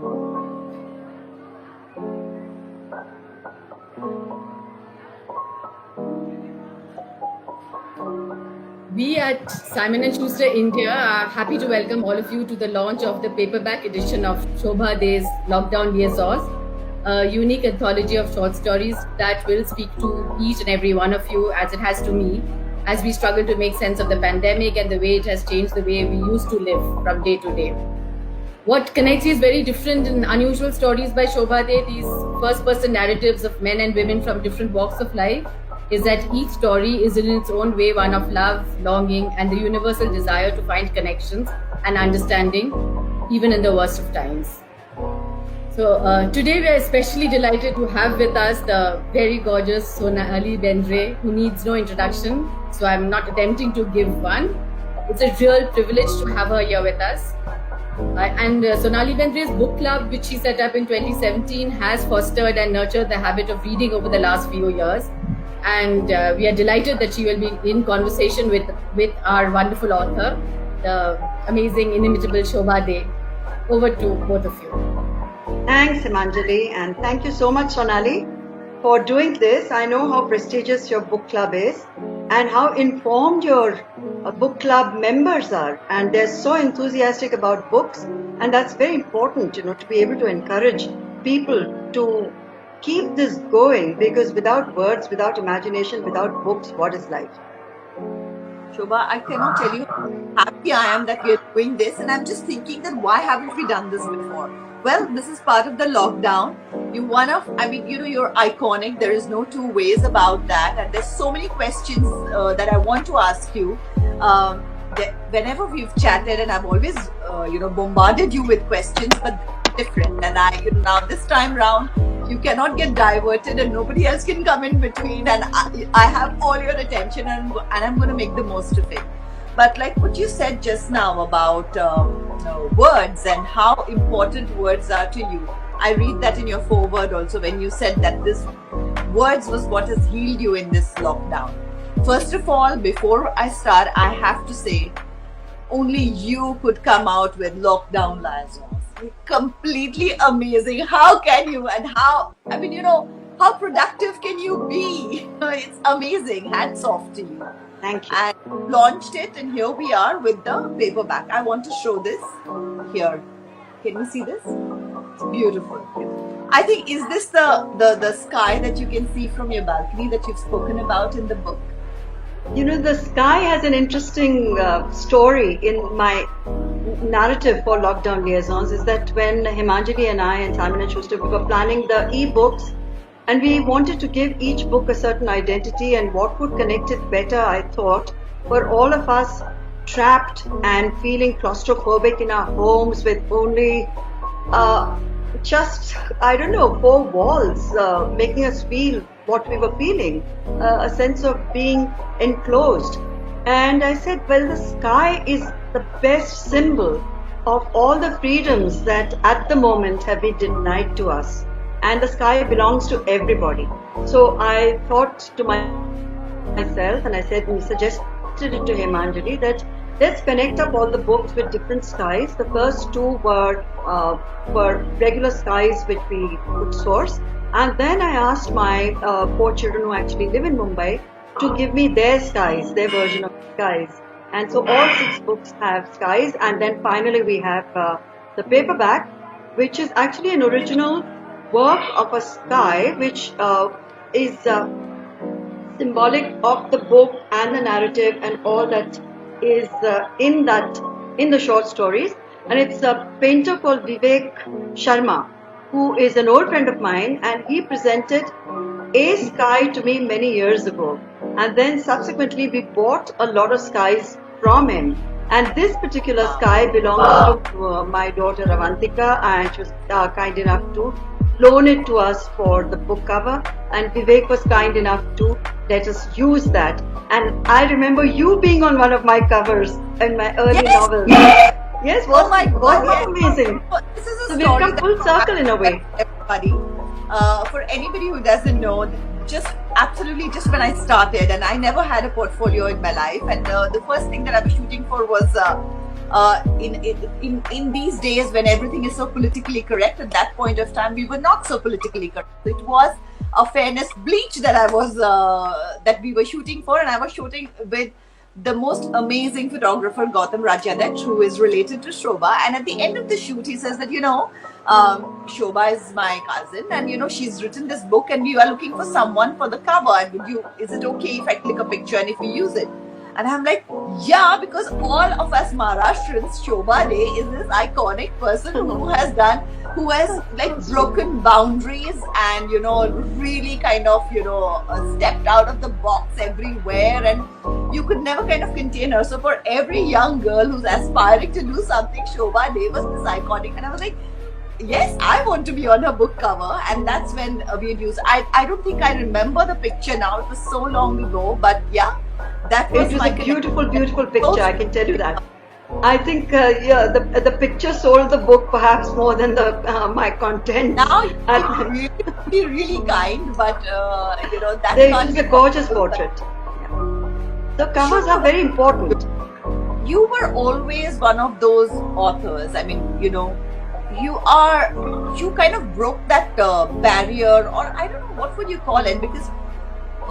We at Simon & Schuster India are happy to welcome all of you to the launch of the paperback edition of Shobha De's Lockdown Liaisons, a unique anthology of short stories that will speak to each and every one of you as it has to me, as we struggle to make sense of the pandemic and the way it has changed the way we used to live from day to day. What connects is very different and unusual stories by Shobha De, these first-person narratives of men and women from different walks of life, is that each story is in its own way one of love, longing, and the universal desire to find connections and understanding, even in the worst of times. So today we are especially delighted to have with us the very gorgeous Sonali Bendre, who needs no introduction, so I'm not attempting to give one. It's a real privilege to have her here with us. And Sonali Bendre's book club, which she set up in 2017, has fostered and nurtured the habit of reading over the last few years. And we are delighted that she will be in conversation with our wonderful author, the amazing, inimitable Shobha De. Over to both of you. Thanks, Himanjali, and thank you so much, Sonali, for doing this. I know how prestigious your book club is and how informed your book club members are, and they're so enthusiastic about books, and that's very important, to be able to encourage people to keep this going, because without words, without imagination, without books, what is life? Shobha, I cannot tell you how happy I am that we are doing this, and I'm just thinking that why haven't we done this before? Well, this is part of the lockdown. You're iconic. There is no two ways about that, and there's so many questions that I want to ask you. Whenever we've chatted, and I've always, bombarded you with questions, but different. And now this time round, you cannot get diverted and nobody else can come in between, and I have all your attention, and I'm going to make the most of it. But like what you said just now about words and how important words are to you, I read that in your foreword also when you said that this words was what has healed you in this lockdown. First of all, before I start, I have to say only you could come out with Lockdown Liaisons. Completely amazing. How can you? And how productive can you be? It's amazing. Hats off to you. Thank you. And launched it, and here we are with the paperback. I want to show this here. Can you see this? It's beautiful. I think, is this the sky that you can see from your balcony that you've spoken about in the book? The sky has an interesting story in my narrative for Lockdown Liaisons, is that when Himanjali and I and Simon & Schuster, we were planning the e-books, and we wanted to give each book a certain identity, and what would connect it better, I thought, for all of us trapped and feeling claustrophobic in our homes with only four walls making us feel what we were feeling, a sense of being enclosed. And I said, well, the sky is the best symbol of all the freedoms that at the moment have been denied to us. And the sky belongs to everybody. So I thought to myself, and I suggested it to Himanjali, that let's connect up all the books with different skies. The first two were regular skies which we could source. And then I asked my 4 children who actually live in Mumbai to give me their skies, their version of skies. And so all 6 books have skies. And then finally we have the paperback, which is actually an original work of a sky, which is symbolic of the book and the narrative and all that is in the short stories. And it's a painter called Vivek Sharma, who is an old friend of mine, and he presented a sky to me many years ago. And then subsequently we bought a lot of skies from him. And this particular sky belongs to my daughter Avantika, and she was kind enough to loan it to us for the book cover. And Vivek was kind enough to let us use that. And I remember you being on one of my covers in my early novels. Yes, oh my God, yes. Amazing. This is a So story we've come full circle in a way. Everybody, for anybody who doesn't know, just when I started, and I never had a portfolio in my life, and the first thing that I was shooting for was in these days when everything is so politically correct. At that point of time, we were not so politically correct. It was a fairness bleach that I was that we were shooting for, and I was shooting with the most amazing photographer Gautam Rajyadach, who is related to Shobha. And at the end of the shoot, he says that, Shobha is my cousin, and she's written this book, and we are looking for someone for the cover. And is it okay if I click a picture and if we use it? And I'm like, yeah, because all of us Maharashtrians, Shobha De is this iconic person who has like broken boundaries and, really kind of, stepped out of the box everywhere, and you could never kind of contain her. So for every young girl who's aspiring to do something, Shobha De was this iconic. And I was like, yes, I want to be on her book cover. And that's when we had used, I don't think I remember the picture now. It was so long ago, but yeah, that was It was my a beautiful, beautiful picture, I can tell you that. I think, the picture sold the book perhaps more than my content. Now you're really, really kind, but that's It not was a gorgeous portrait. So covers are very important. You were always one of those authors. I mean, you kind of broke that barrier, or I don't know what would you call it, because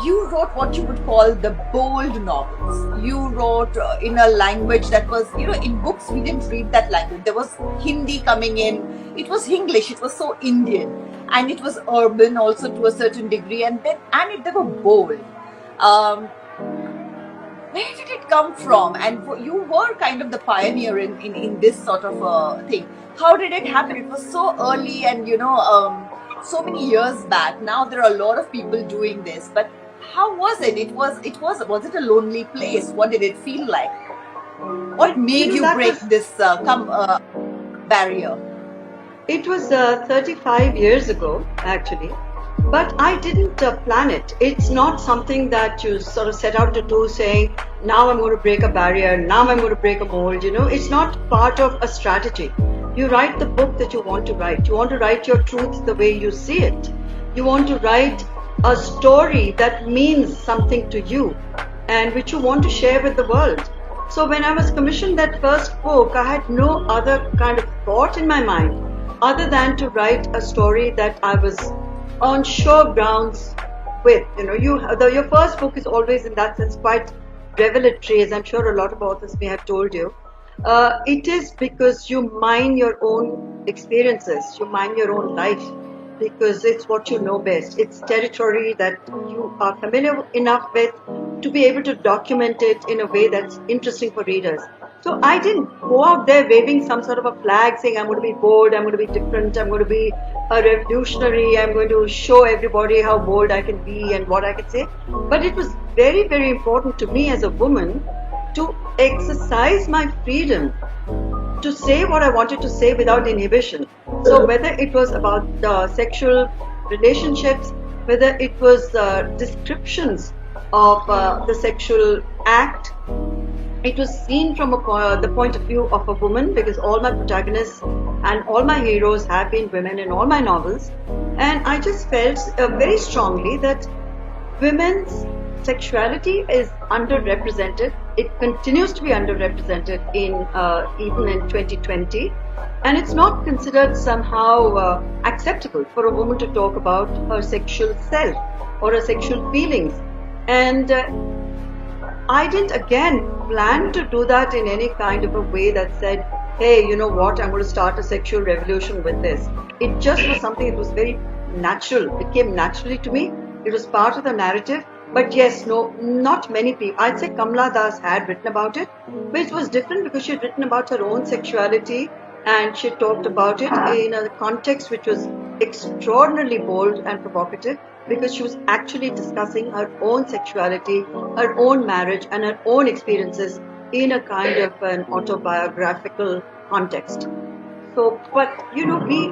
you wrote what you would call the bold novels. You wrote in a language that was, in books we didn't read that language. There was Hindi coming in. It was English. It was so Indian, and it was urban also to a certain degree. And they were bold. Where did it come from? And you were kind of the pioneer in this sort of thing. How did it happen? It was so early, and so many years back. Now there are a lot of people doing this, but how was it? Was it a lonely place? What did it feel like? What made you break this barrier? It was 35 years ago, actually. But I didn't plan it. It's not something that you sort of set out to do, saying, now I'm going to break a barrier, now I'm going to break a mold. It's not part of a strategy. You write the book that you want to write. You want to write your truth the way you see it. You want to write a story that means something to you and which you want to share with the world. So when I was commissioned that first book, I had no other kind of thought in my mind other than to write a story that I was on sure grounds with. Your first book is always in that sense quite revelatory, as I'm sure a lot of authors may have told you. It is because you mine your own experiences, you mine your own life, because it's what you know best. It's territory that you are familiar enough with to be able to document it in a way that's interesting for readers. So I didn't go out there waving some sort of a flag saying I'm going to be bold, I'm going to be different, I'm going to be a revolutionary, I'm going to show everybody how bold I can be and what I can say. But it was very, very important to me as a woman to exercise my freedom to say what I wanted to say without inhibition. So whether it was about sexual relationships, whether it was descriptions of the sexual act, it was seen from the point of view of a woman, because all my protagonists and all my heroes have been women in all my novels. And I just felt very strongly that women's sexuality is underrepresented. It continues to be underrepresented even in 2020. And it's not considered somehow acceptable for a woman to talk about her sexual self or her sexual feelings. And I didn't again plan to do that in any kind of a way that said, hey, you know what, I'm going to start a sexual revolution with this. It just was something that was very natural. It came naturally to me. It was part of the narrative. But yes, no, not many people. I'd say Kamala Das had written about it, but it was different because she had written about her own sexuality, and she talked about it in a context which was extraordinarily bold and provocative, because she was actually discussing her own sexuality, her own marriage, and her own experiences in a kind of an autobiographical context. So, but we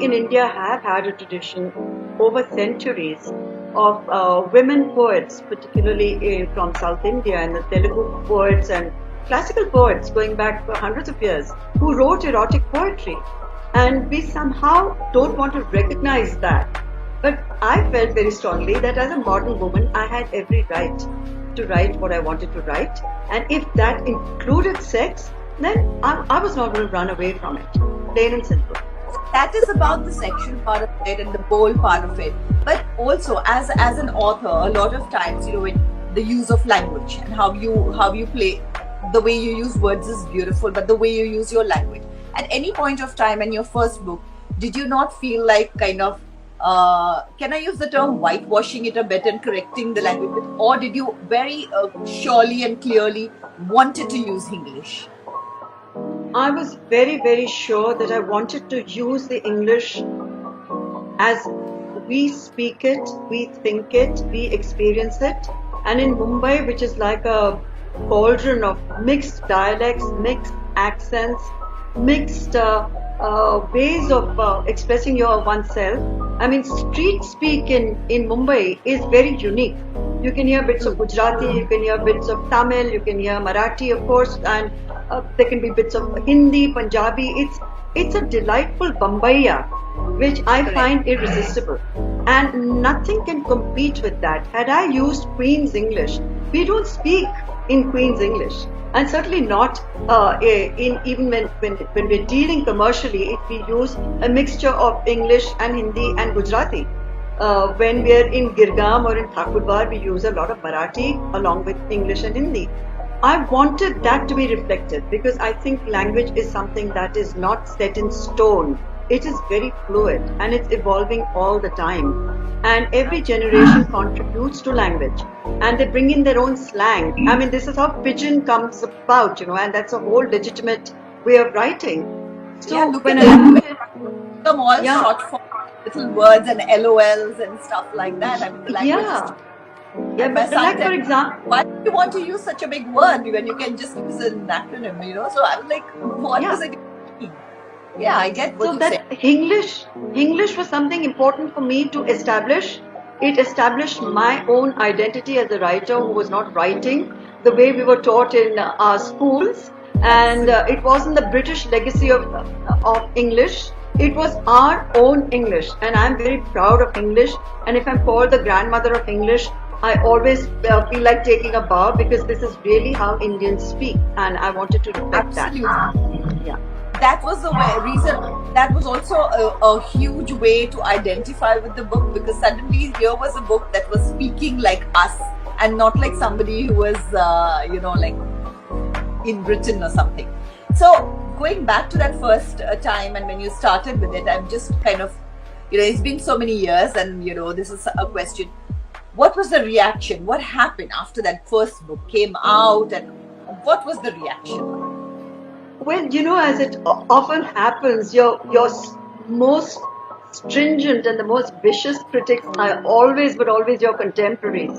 in India have had a tradition over centuries of women poets, particularly from South India, and the Telugu poets and classical poets going back for hundreds of years, who wrote erotic poetry. And we somehow don't want to recognize that. But I felt very strongly that as a modern woman, I had every right to write what I wanted to write. And if that included sex, then I was not going to run away from it. Plain and simple. That is about the sexual part of it and the bold part of it. But also, as an author, a lot of times, when the use of language and how you play, the way you use words is beautiful, but the way you use your language. At any point of time in your first book, did you not feel like kind of, can I use the term whitewashing it a bit and correcting the language, or did you very surely and clearly wanted to use English? I was very, very sure that I wanted to use the English as we speak it, we think it, we experience it. And in Mumbai, which is like a cauldron of mixed dialects, mixed accents, mixed ways of expressing your oneself. I mean, street speak in Mumbai is very unique. You can hear bits of Gujarati, you can hear bits of Tamil, you can hear Marathi, of course, and there can be bits of Hindi, Punjabi. It's a delightful Bombaya, which I find irresistible. And nothing can compete with that. Had I used Queen's English, we don't speak in Queen's English. And certainly not even when we're dealing commercially, if we use a mixture of English and Hindi and Gujarati. When we're in Girgam or in Thakurbar, we use a lot of Marathi along with English and Hindi. I wanted that to be reflected because I think language is something that is not set in stone. It is very fluid and it's evolving all the time. And every generation contributes to language and they bring in their own slang. I mean, this is how pidgin comes about, and that's a whole legitimate way of writing. So Yeah, look when at I them all Yeah. short form little words and LOLs and stuff like that. I mean, the language yeah, is. yeah, And my but son like for said, example, why do you want to use such a big word when you can just use an acronym, So I was like, what Yeah. does it mean? Yeah, I get what so you that say. English was something important for me to establish. It established my own identity as a writer who was not writing the way we were taught in our schools, and it wasn't the British legacy of English. It was our own English, and I'm very proud of English. And if I'm called the grandmother of English, I always feel like taking a bow because this is really how Indians speak, and I wanted to reflect Absolutely. that. Yeah. That was the reason. That was also a huge way to identify with the book, because suddenly here was a book that was speaking like us and not like somebody who was, like in Britain or something. So going back to that first time and when you started with it, I'm just kind of, it's been so many years, and this is a question. What was the reaction? What happened after that first book came out, and what was the reaction? Well, as it often happens, your most stringent and the most vicious critics are always your contemporaries.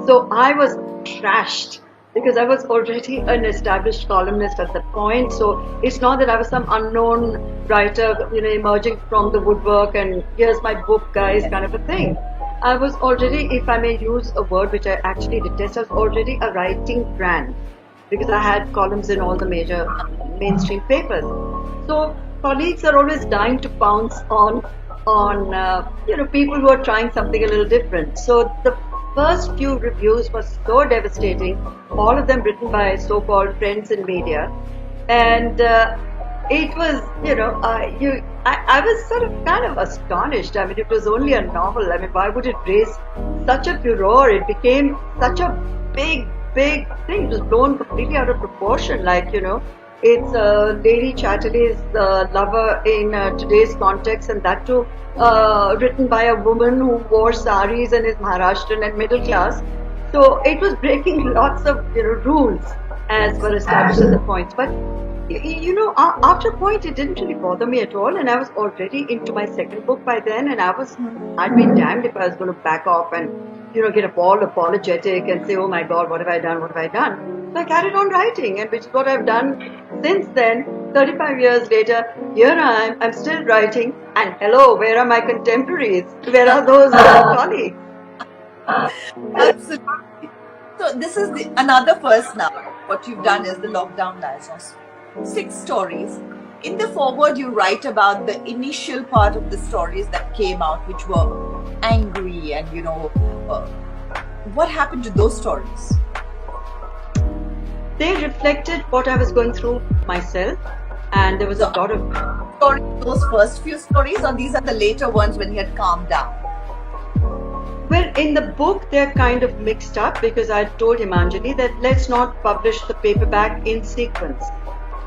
So I was trashed because I was already an established columnist at that point. So it's not that I was some unknown writer, emerging from the woodwork and here's my book, guys, kind of a thing. I was already, if I may use a word which I actually detest, I was already a writing brand, because I had columns in all the major mainstream papers. So colleagues are always dying to pounce on people who are trying something a little different. So the first few reviews were so devastating, all of them written by so-called friends in media, and it was, I was sort of kind of astonished. I mean, it was only a novel. I mean, why would it raise such a furore? It became such a big thing. It was blown completely out of proportion. Like, it's Lady Chatterley's lover in today's context, and that too written by a woman who wore saris and is Maharashtrian and middle class. So it was breaking lots of rules as were established at the point. But after a point, it didn't really bother me at all, and I was already into my second book by then, and I'd be damned if I was going to back off and get all apologetic and say, oh my God, what have I done? So I carried on writing, and which is what I've done since then. 35 years later, here I am, I'm still writing, and hello, where are my contemporaries? Where are those colleagues? Absolutely. So this is another first now. What you've done is the Lockdown Liaisons. 6 stories. In the foreword, you write about the initial part of the stories that came out, which were angry and, what happened to those stories? they reflected what I was going through myself, and there was a lot of Those first few stories, or these are the later ones when you had calmed down? Well, in the book, they're kind of mixed up because I told Himanjali that let's not publish the paperback in sequence.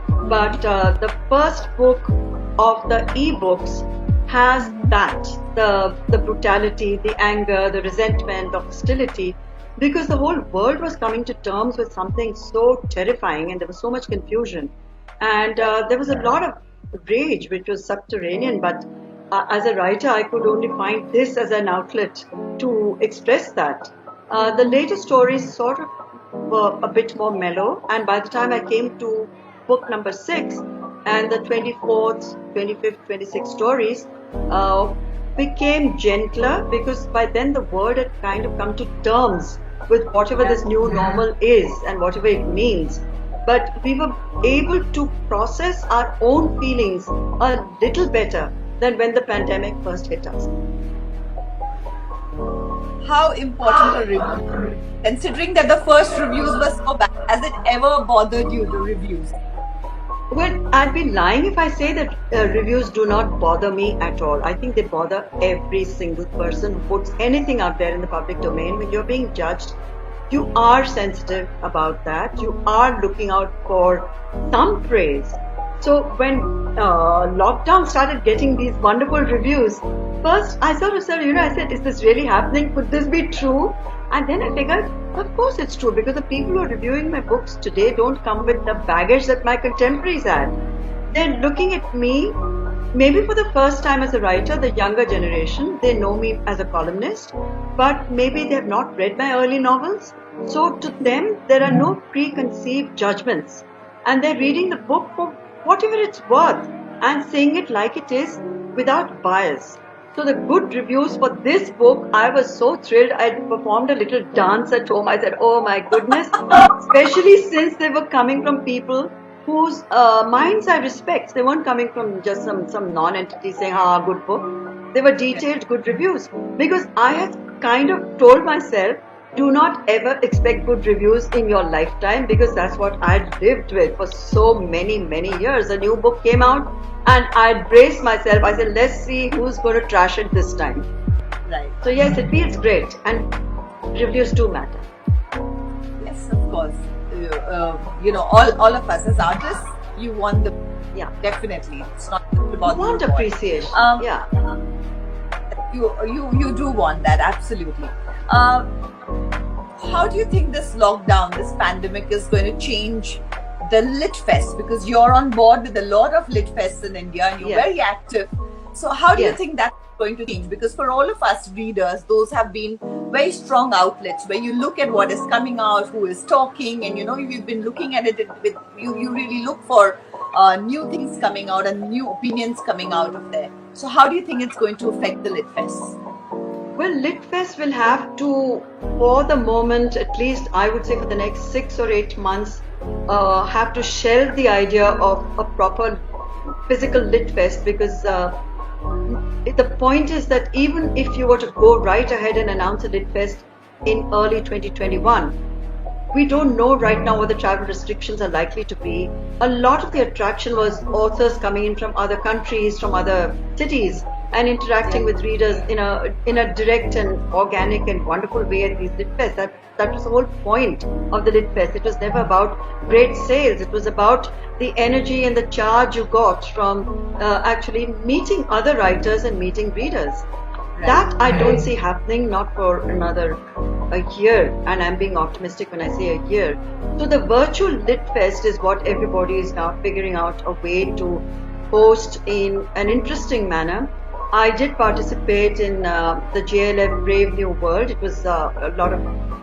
But the first book of the e-books has that, the brutality, the anger, the resentment, the hostility, because the whole world was coming to terms with something so terrifying and there was so much confusion. And there was a lot of rage which was subterranean, but as a writer, I could only find this as an outlet to express that. The later stories sort of were a bit more mellow, and by the time I came to book number 6 and the 24th, 25th, 26th stories became gentler, because by then the world had kind of come to terms with whatever this new normal is and whatever it means. But we were able to process our own feelings a little better than when the pandemic first hit us. How important a review? Considering that the first reviews were so bad, has it ever bothered you, the reviews? Well, I'd be lying if I say that reviews do not bother me at all. I think they bother every single person who puts anything out there in the public domain. When you're being judged, you are sensitive about that. You are looking out for some praise. So when lockdown started getting these wonderful reviews, first I sort of said, I said, is this really happening? Could this be true? And then I figured, of course it's true, because the people who are reviewing my books today don't come with the baggage that my contemporaries had. They're looking at me, maybe for the first time as a writer, the younger generation. They know me as a columnist, but maybe they have not read my early novels. So to them, there are no preconceived judgments. And they're reading the book for whatever it's worth and saying it like it is without bias. So the good reviews for this book, I was so thrilled. I performed a little dance at home. I said, oh my goodness, especially since they were coming from people whose minds I respect. They weren't coming from just some non-entity saying, good book. They were detailed good reviews, because I had kind of told myself, do not ever expect good reviews in your lifetime, because that's what I'd lived with for so many years. A new book came out and I'd braced myself. I said, let's see who's going to trash it this time. Right. So yes, it feels great, and reviews do matter. Yes, of course. All of us as artists, you want the definitely. It's not about You want appreciation. Yeah. You do want that, absolutely. How do you think this lockdown, this pandemic is going to change the Lit Fest? Because you're on board with a lot of Lit Fests in India and you're very active. So how do you think that's going to change? Because for all of us readers, those have been very strong outlets where you look at what is coming out, who is talking, and you've been looking at it with you really look for new things coming out and new opinions coming out of there. So how do you think it's going to affect the Lit Fest? Well, LitFest will have to, for the moment, at least I would say for the next 6 or 8 months, have to shelve the idea of a proper physical LitFest, because the point is that even if you were to go right ahead and announce a LitFest in early 2021, we don't know right now what the travel restrictions are likely to be. A lot of the attraction was authors coming in from other countries, from other cities, and interacting with readers in a direct and organic and wonderful way at these LitFests. That was the whole point of the LitFest. It was never about great sales. It was about the energy and the charge you got from actually meeting other writers and meeting readers. That I don't see happening, not for another a year, and I'm being optimistic when I say a year. So the virtual LitFest is what everybody is now figuring out a way to host in an interesting manner. I did participate in the JLF Brave New World. It was a lot of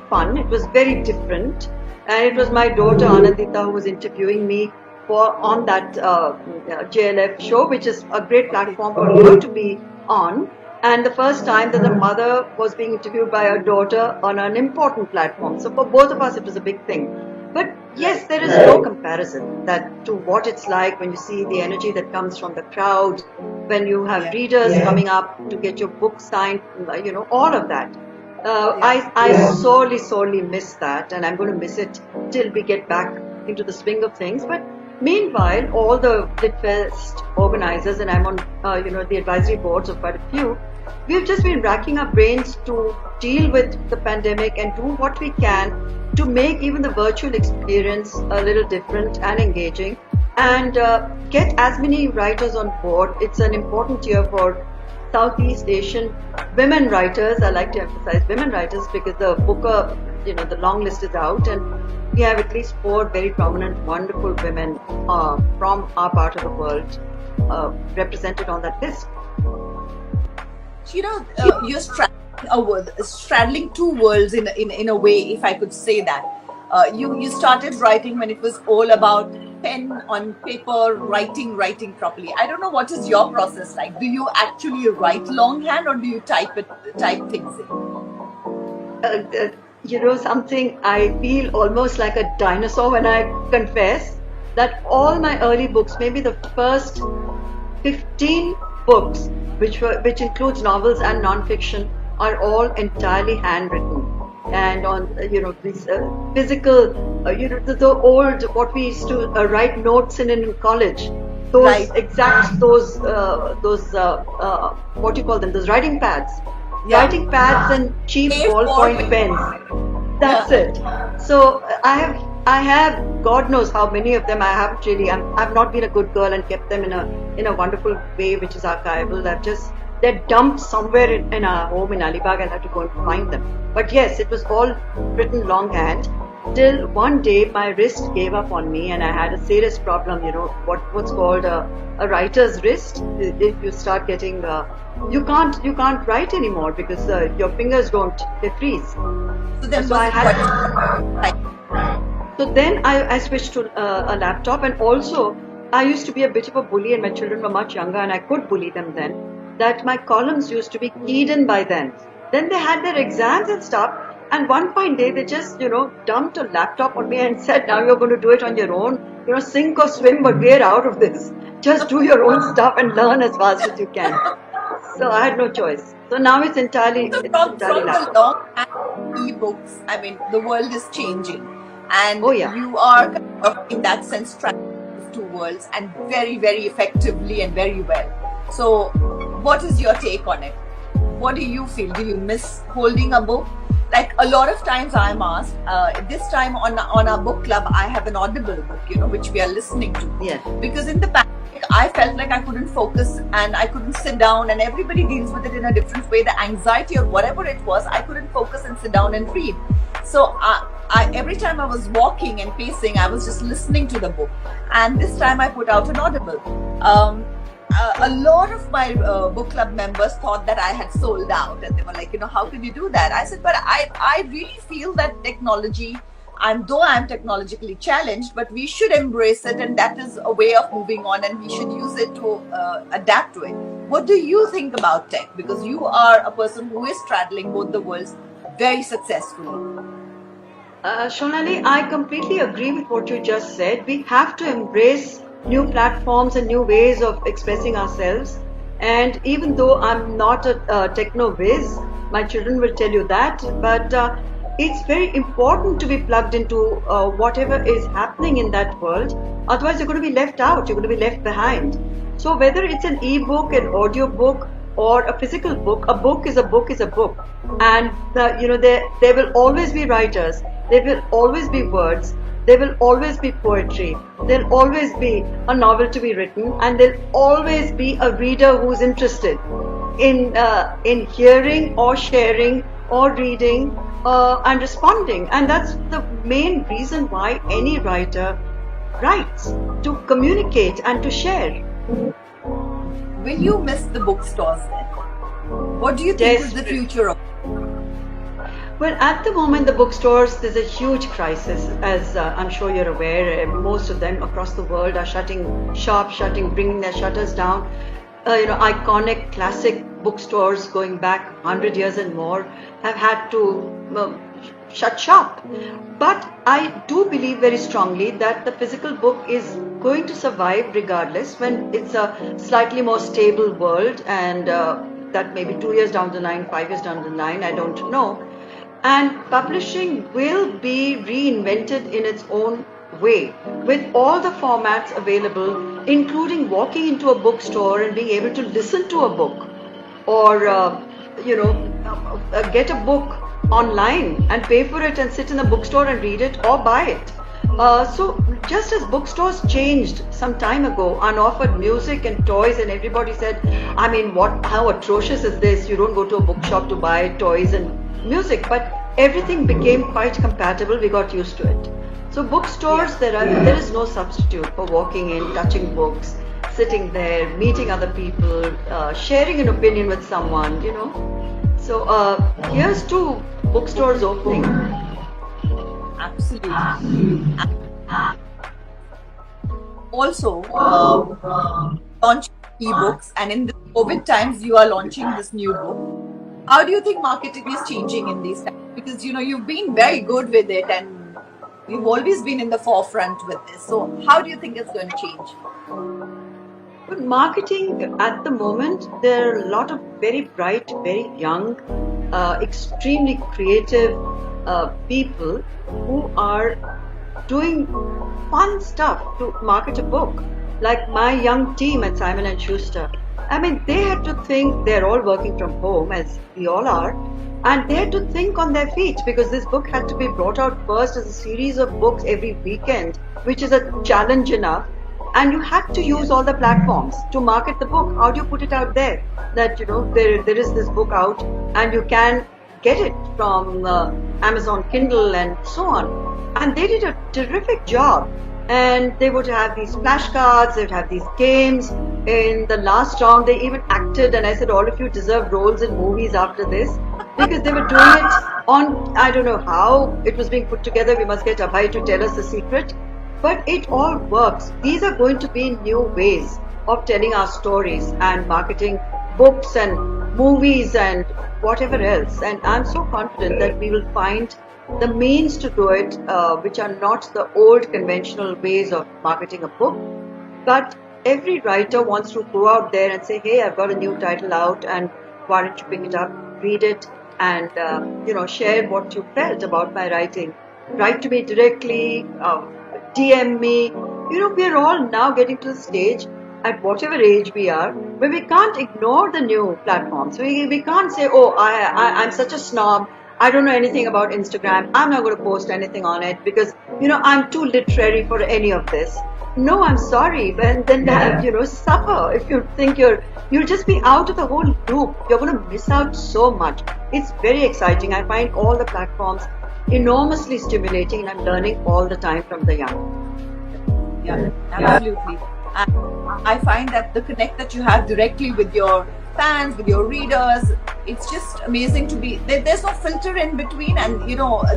fun. It was very different, and it was my daughter Anandita who was interviewing me on that JLF show, which is a great platform for her to be on. And the first time that a mother was being interviewed by her daughter on an important platform. So for both of us, it was a big thing. But yes, there is no comparison to what it's like when you see the energy that comes from the crowd, when you have readers coming up to get your book signed, all of that. I sorely miss that, and I'm going to miss it till we get back into the swing of things. But meanwhile, all the LitFest organizers, and I'm on the advisory boards of quite a few, we've just been racking our brains to deal with the pandemic and do what we can to make even the virtual experience a little different and engaging, and get as many writers on board. It's an important year for Southeast Asian women writers. I like to emphasize women writers because the Booker, the long list is out, and we have at least 4 very prominent, wonderful women from our part of the world represented on that list. You're straddling 2 worlds in a way, if I could say that. You started writing when it was all about pen on paper, writing properly. I don't know, what is your process like? Do you actually write longhand, or do you type things in? Something, I feel almost like a dinosaur when I confess that all my early books, maybe the first 15 books, which includes novels and non-fiction, are all entirely handwritten. And on these physical, the old, what we used to write notes in college, those Right. exact those what do you call them? Those writing pads, Yeah. writing pads and cheap A4 ballpoint pens. That's it. So I have God knows how many of them. I haven't really. I've not been a good girl and kept them in a wonderful way, which is archival. They're dumped somewhere in our home in Alibag. I'll have to go and find them. But yes, it was all written longhand. Till one day my wrist gave up on me, and I had a serious problem. What's called a writer's wrist. If you start getting, you can't write anymore because your fingers they freeze. So then So I had. Right. So then I switched to a laptop, and also I used to be a bit of a bully, and my children were much younger, and I could bully them then. That my columns used to be keyed in by then. Then they had their exams and stuff, and one fine day they just dumped a laptop on me and said, "Now you're going to do it on your own. Sink or swim, but we're out of this. Just do your own stuff and learn as fast as you can." So I had no choice. So now it's entirely So from the laptop. long and e-books, I mean, the world is changing, and Oh, yeah. you are kind of, in that sense, straddling these 2 worlds, and very, very effectively and very well. So, what is your take on it? What do you feel? Do you miss holding a book? Like, a lot of times I'm asked, this time on our book club, I have an Audible book, which we are listening to. Yeah. Because in the pandemic, I felt like I couldn't focus and I couldn't sit down, and everybody deals with it in a different way. The anxiety or whatever it was, I couldn't focus and sit down and read. So every time I was walking and pacing, I was just listening to the book. And this time I put out an Audible. A lot of my book club members thought that I had sold out, and they were like, how can you do that? I said, but I really feel that technology, though I'm technologically challenged, but we should embrace it, and that is a way of moving on, and we should use it to adapt to it. What do you think about tech? Because you are a person who is straddling both the worlds very successfully. Shonali, I completely agree with what you just said. We have to embrace new platforms and new ways of expressing ourselves. And even though I'm not a techno whiz, my children will tell you that, but it's very important to be plugged into whatever is happening in that world. Otherwise, you're going to be left out, you're going to be left behind. So whether it's an e-book, an audio book, or a physical book, a book is a book is a book. And there will always be writers, there will always be words, there will always be poetry, there'll always be a novel to be written, and there'll always be a reader who's interested in hearing or sharing or reading and responding. And that's the main reason why any writer writes, to communicate and to share. Will you miss the bookstores then? What do you think is the Desperate. future of? Well, at the moment, the bookstores, there's a huge crisis, as I'm sure you're aware. Most of them across the world are bringing their shutters down. Iconic, classic bookstores going back 100 years and more have had to shut shop. But I do believe very strongly that the physical book is going to survive regardless, when it's a slightly more stable world, and that maybe 2 years down the line, 5 years down the line, I don't know. And publishing will be reinvented in its own way with all the formats available, including walking into a bookstore and being able to listen to a book or, get a book online and pay for it and sit in a bookstore and read it or buy it. So just as bookstores changed some time ago and offered music and toys, and everybody said, I mean, how atrocious is this? You don't go to a bookshop to buy toys and music, but everything became quite compatible. We got used to it. So bookstores, there is no substitute for walking in, touching books, sitting there, meeting other people, sharing an opinion with someone, So here's to bookstores opening. Absolutely. Also, launching ebooks, and in the COVID times, you are launching this new book. How do you think marketing is changing in these times? Because you've been very good with it, and you've always been in the forefront with this. So, how do you think it's going to change? But marketing at the moment, there are a lot of very bright, very young, extremely creative people who are doing fun stuff to market a book. Like my young team at Simon & Schuster. I mean, they had to think, they're all working from home as we all are, and they had to think on their feet because this book had to be brought out first as a series of books every weekend, which is a challenge enough. And you had to use all the platforms to market the book. How do you put it out there? That, there is this book out and you can get it from Amazon Kindle and so on. And they did a terrific job. And they would have these flashcards, they would have these games. In the last round, they even acted, and I said, all of you deserve roles in movies after this. Because they were doing it on, I don't know how it was being put together. We must get Abhay to tell us the secret. But it all works. These are going to be new ways of telling our stories and marketing books and movies and whatever else. And I'm so confident that we will find the means to do it, which are not the old conventional ways of marketing a book. But every writer wants to go out there and say, hey, I've got a new title out, and why don't you pick it up, read it, and share what you felt about my writing. Write to me directly, DM me. We're all now getting to the stage at whatever age we are where we can't ignore the new platforms. We can't say, oh, I'm such a snob. I don't know anything about Instagram. I'm not going to post anything on it because, I'm too literary for any of this. No, I'm sorry. But then, suffer. If you think you'll just be out of the whole loop. You're going to miss out so much. It's very exciting. I find all the platforms enormously stimulating, and I'm learning all the time from the young. Yeah, absolutely. I find that the connect that you have directly with your fans, with your readers, it's just amazing to be there's no filter in between, and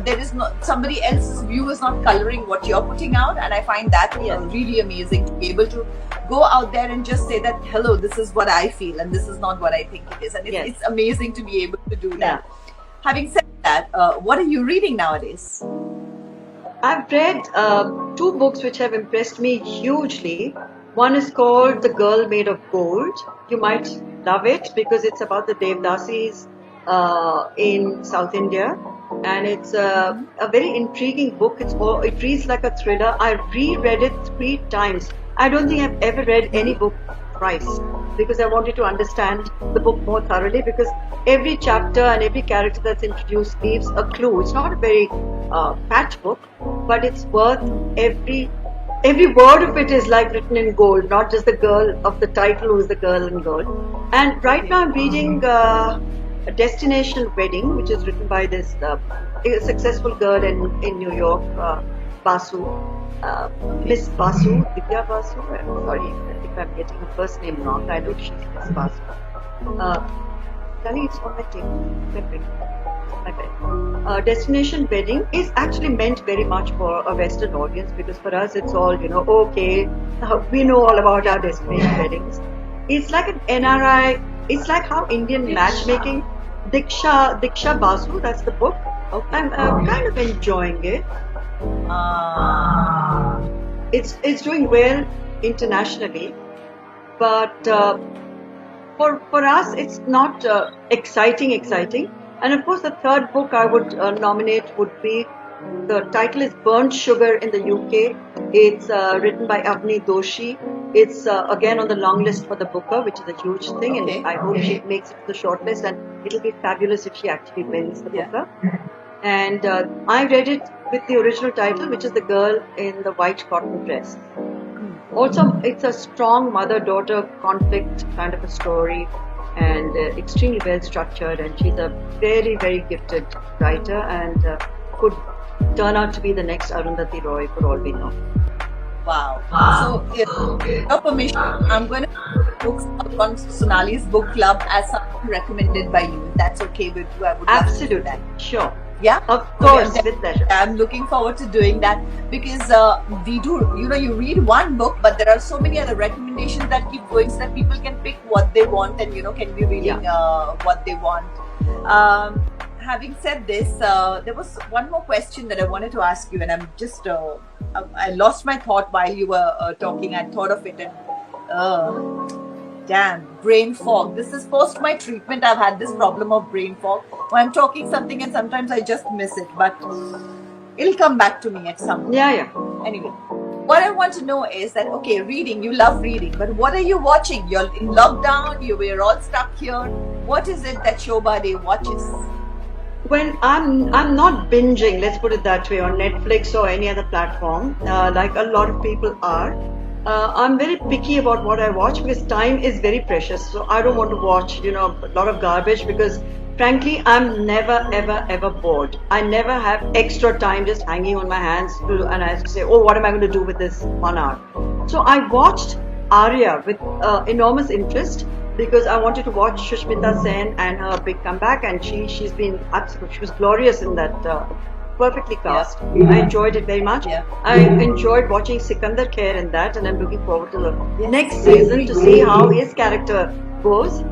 there is no somebody else's view is not coloring what you're putting out, and I find that really amazing to be able to go out there and just say that, hello, this is what I feel and this is not what I think it is, and it's amazing to be able to do that. Having said that, what are you reading nowadays? I've read 2 books which have impressed me hugely. One is called The Girl Made of Gold. You might love it because it's about the Devdasis in South India, and it's a very intriguing book. It reads like a thriller. I reread it 3 times. I don't think I've ever read any book twice because I wanted to understand the book more thoroughly, because every chapter and every character that's introduced leaves a clue. It's not a very fat book, but it's worth every word of it is like written in gold, not just the girl of the title who's the girl in gold. And right now I'm reading A Destination Wedding, which is written by this successful girl in New York, Basu, Miss Basu, Vidya Basu. Sorry if I'm getting her first name wrong. I know she's Miss Basu. It's on my table. Destination Wedding is actually meant very much for a Western audience, because for us it's all, okay, we know all about our destination weddings. It's like an NRI, it's like how Indian matchmaking, Diksha Basu, that's the book. Okay. I'm kind of enjoying it. It's doing well internationally, but for us it's not exciting. And of course, the third book I would nominate would be The title is Burnt Sugar in the UK. It's written by Avni Doshi. It's again on the long list for the Booker, which is a huge thing, Okay. and I hope she makes it to the shortlist. And it'll be fabulous if she actually wins the Yeah. Booker. And I read it with the original title, which is The Girl in the White Cotton Dress. Also, it's a strong mother-daughter conflict kind of a story, and extremely well structured. And she's a very, very gifted writer, and could turn out to be the next Arundhati Roy for all we know. Wow. So, with your permission, I'm going to books on Sonali's book club as something recommended by you. If that's okay with you, I would love to do Absolutely, that. sure, Yeah? of course, Okay, with pleasure. I'm looking forward to doing that because we do, you read one book, but there are so many other recommendations that keep going so that people can pick what they want and, can be reading what they want. Having said this, there was one more question that I wanted to ask you, and I'm just, I lost my thought while you were talking. I thought of it and, damn, brain fog. This is post my treatment. I've had this problem of brain fog. I'm talking something and sometimes I just miss it, but it'll come back to me at some point. Yeah. Anyway, what I want to know is that, okay, reading, you love reading, but what are you watching? You're in lockdown, we're all stuck here. What is it that Shobha De watches? When I'm not binging, let's put it that way, on Netflix or any other platform, like a lot of people are. I'm very picky about what I watch because time is very precious. So I don't want to watch, a lot of garbage because, frankly, I'm never, ever bored. I never have extra time just hanging on my hands and I have to say, oh, what am I going to do with this 1 hour? So I watched Arya with enormous interest because I wanted to watch Shushmita Sen and her big comeback, and she's been absolute. She was glorious in that. Perfectly cast. Yeah. I enjoyed it very much. Yeah. I enjoyed watching Sikandar Khair in that, and I'm looking forward to the Yes. next season to see how his character goes.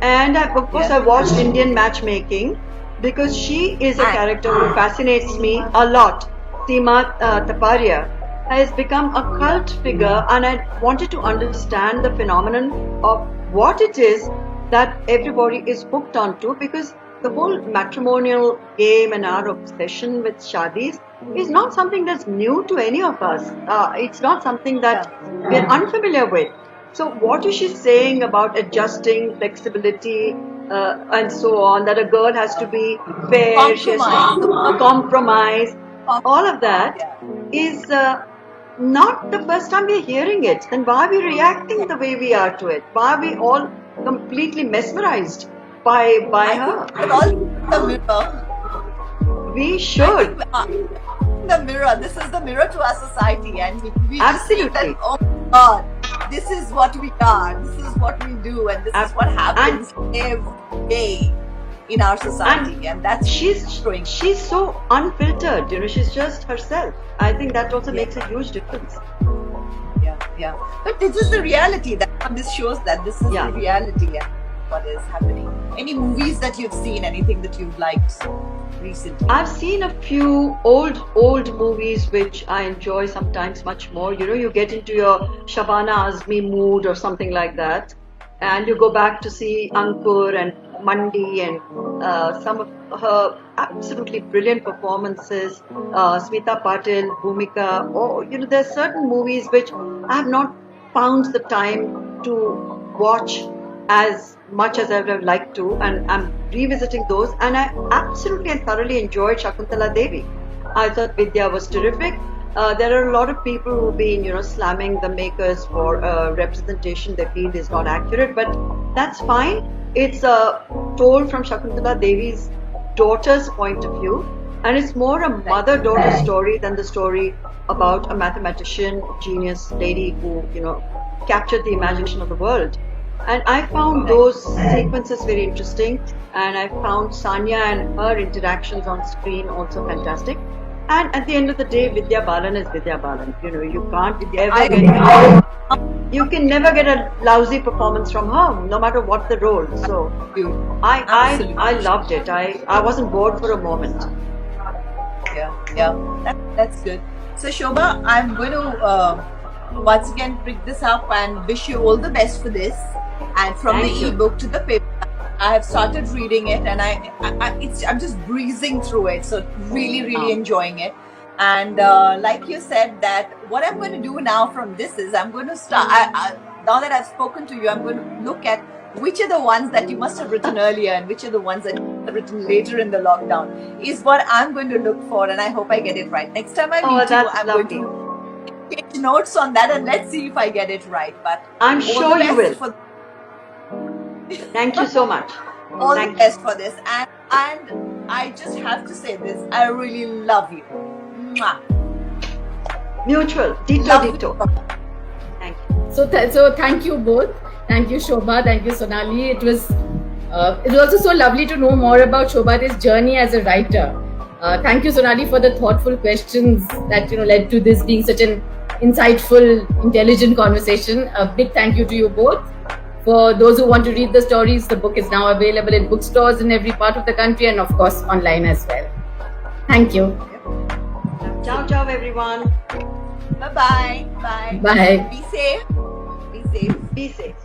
And of course, I watched Indian Matchmaking because she is a character who fascinates me a lot. Seema Taparia has become a cult figure, and I wanted to understand the phenomenon of what it is that everybody is hooked onto, because the whole matrimonial game and our obsession with shadis is not something that's new to any of us. It's not something that we're unfamiliar with. So what is she saying about adjusting, flexibility, and so on, that a girl has to be fair, she has to compromise, all of that is not the first time we're hearing it. Then why are we reacting the way we are to it? Why are we all completely mesmerized by her? But all the mirror. We should. The mirror. This is the mirror to our society, and we just see Absolutely. that, oh my God, this is what we are. This is what we do, and this is what happens every day in our society, and that's showing. She's so unfiltered. She's just herself. I think that also makes a huge difference. Yeah. But this is the reality. This shows that this is the reality and what is happening. Any movies that you've seen? Anything that you've liked recently? I've seen a few old movies which I enjoy sometimes much more. You get into your Shabana Azmi mood or something like that, and you go back to see Ankur and Mandi and some of her absolutely brilliant performances, Smita Patil, Bhumika. There's certain movies which I have not found the time to watch as much as I would have liked to, and I'm revisiting those, and I absolutely and thoroughly enjoyed Shakuntala Devi. I thought Vidya was terrific. There are a lot of people who've been, slamming the makers for representation they feel is not accurate, but that's fine. It's told from Shakuntala Devi's daughter's point of view, and it's more a mother-daughter story than the story about a mathematician, genius lady who, captured the imagination of the world. And I found those sequences very interesting, and I found Sanya and her interactions on screen also fantastic. And at the end of the day, Vidya Balan is Vidya Balan. You can't you can never get a lousy performance from her, no matter what the role. So I loved it. I wasn't bored for a moment. Yeah. That's good. So Shobha, I'm going to once again pick this up and wish you all the best for this. And from the ebook to the paper, I have started reading it, and I'm just breezing through it. So really enjoying it. And like you said, that what I'm going to do now from this is I'm going to start. Now that I've spoken to you, I'm going to look at which are the ones that you must have written earlier and which are the ones that you have written later in the lockdown. Is what I'm going to look for, and I hope I get it right. Next time I meet you, I'm going to take notes on that, and let's see if I get it right. But I'm all the sure you best will. Thank you so much. all the Thank you. best for this, and I just have to say this: I really love you. Mwah. Mutual. Ditto, Love you. ditto. Thank you. So thank you both. Thank you, Shobha. Thank you, Sonali. It was also so lovely to know more about Shobha's journey as a writer. Thank you, Sonali, for the thoughtful questions that led to this being such an insightful, intelligent conversation. A big thank you to you both. For those who want to read the stories, the book is now available in bookstores in every part of the country and, of course, online as well. Thank you. Ciao, ciao, everyone. Bye-bye. Bye. Bye. Be safe. Be safe. Be safe.